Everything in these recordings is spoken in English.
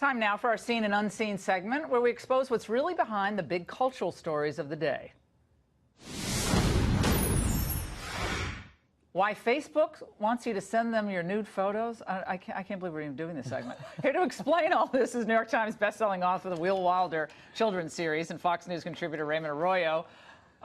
Time now for our Seen and Unseen segment, where we expose what's really behind the big cultural stories of the day. Why Facebook wants you to send them your nude photos? I can't believe we're even doing this segment. Here to explain all this is New York Times bestselling author of the Will Wilder children's series and Fox News contributor Raymond Arroyo.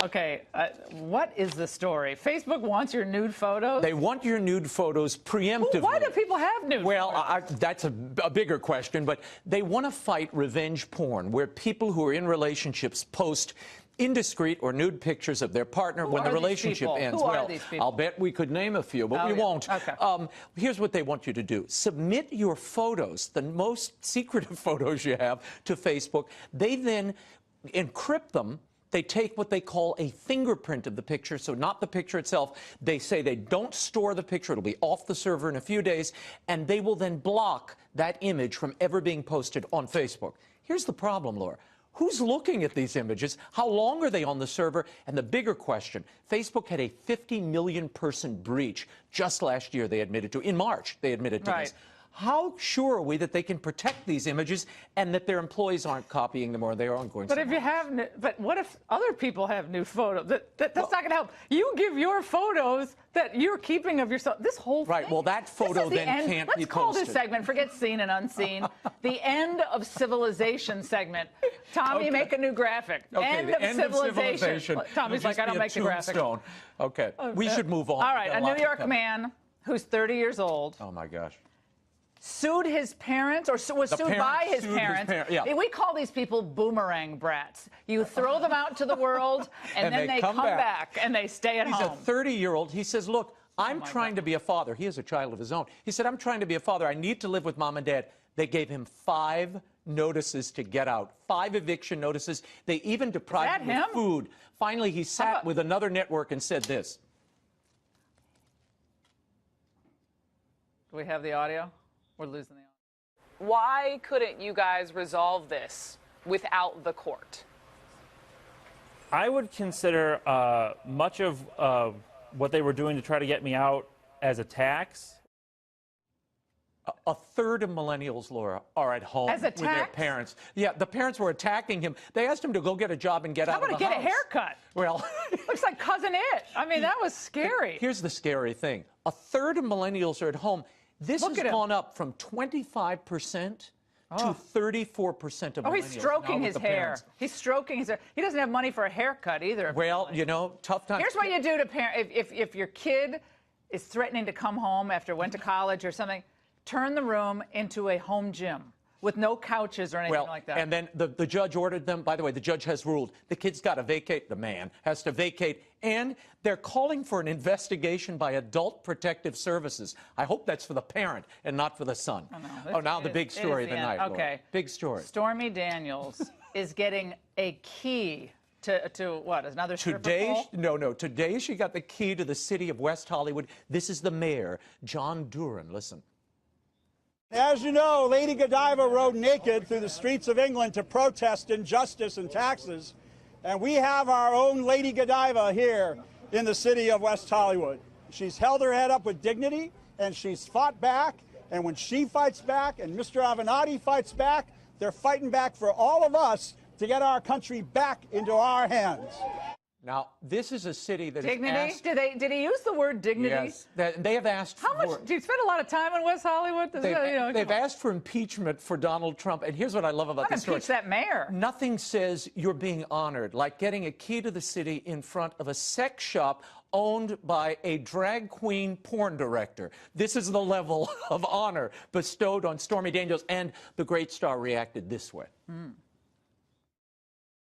Okay, what is the story? Facebook wants your nude photos? They want your nude photos preemptively. Why do people have nude photos? Well, that's a bigger question, but they want to fight revenge porn, where people who are in relationships post indiscreet or nude pictures of their partner when the relationship ends. Well, I'll bet we could name a few, but we won't. Okay. Here's what they want you to do. Submit your photos, the most secretive photos you have, to Facebook. They then encrypt them. They take what they call a fingerprint of the picture, so not the picture itself. They say they don't store the picture. It'll be off the server in a few days, and they will then block that image from ever being posted on Facebook. Here's the problem, Laura. Who's looking at these images? How long are they on the server? And the bigger question, Facebook had a 50 million person breach just last year, they admitted to. In March, they admitted to this. How sure are we that they can protect these images and that their employees aren't copying them or they aren't going? But if you have, but what if other people have nude photos? That's not going to help. You give your photos that you're keeping of yourself. This whole thing. Right. Well, that photo then can't be posted. Let's call this segment, forget Seen and Unseen, the End of Civilization segment. Tommy, make a new graphic. Okay, end of civilization. Tommy's like, I don't make the graphic. Okay. We should move on. All right. A New York man who's 30 years old. Oh my gosh. Sued his parents, or was sued by his parents. Yeah. We call these people boomerang brats. You throw them out to the world, and then they come back, and they stay at home. He's a 30-year-old. He says, look, I'm trying to be a father. He has a child of his own. He said, I'm trying to be a father. I need to live with mom and dad. They gave him 5 notices to get out, 5 eviction notices. They even deprived him of food. Finally, he sat with another network and said this. Do we have the audio? We're losing the audio. Why couldn't you guys resolve this without the court? I would consider much of what they were doing to try to get me out as a tax. A third of millennials, Laura, are at home with their parents. Yeah, the parents were attacking him. They asked him to go get a job and get out of the house. How about to get a haircut? Well, looks like Cousin It. I mean, that was scary. Here's the scary thing. A third of millennials are at home. This has gone up from 25% to 34% of millennials. Oh, he's stroking his hair. He's stroking his hair. He doesn't have money for a haircut either. Well, you know, tough times. Here's what you do to parents. If your kid is threatening to come home after went to college or something, turn the room into a home gym with no couches or anything like that. And then the judge ordered them. By the way, the judge has ruled the kid's got to vacate. The man has to vacate. And they're calling for an investigation by Adult Protective Services. I hope that's for the parent and not for the son. Oh, now the big story of the night. Okay. Laura. Big story. Stormy Daniels is getting a key to what? Another stripper pole? No. Today she got the key to the city of West Hollywood. This is the mayor, John Duran. Listen. As you know, Lady Godiva rode naked through the streets of England to protest injustice and taxes, and we have our own Lady Godiva here in the city of West Hollywood. She's held her head up with dignity, and she's fought back, and when she fights back and Mr. Avenatti fights back, they're fighting back for all of us to get our country back into our hands. Now, this is a city that dignity? Asked, did he use the word dignity? Yes. They have asked How much? Do you spend a lot of time in West Hollywood? They've asked for impeachment for Donald Trump. And here's what I love about this story. Impeach that mayor. Nothing says you're being honored like getting a key to the city in front of a sex shop owned by a drag queen porn director. This is the level of honor bestowed on Stormy Daniels. And the great star reacted this way.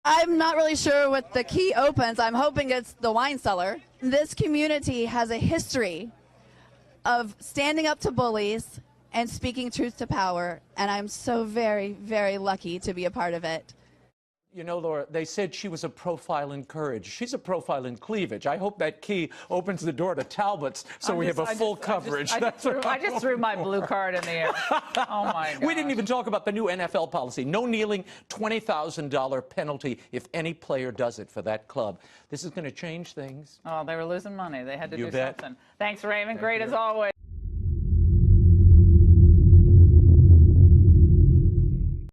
I'm not really sure what the key opens. I'm hoping it's the wine cellar. This community has a history of standing up to bullies and speaking truth to power, and I'm so very, very lucky to be a part of it. You know, Laura, they said she was a profile in courage. She's a profile in cleavage. I hope that key opens the door to Talbot's so we have a full coverage. I just threw my blue card in the air. Oh, my God. We didn't even talk about the new NFL policy. No kneeling, $20,000 penalty if any player does it for that club. This is going to change things. Oh, they were losing money. They had to do bet. something. Thanks, Raymond. Great as always.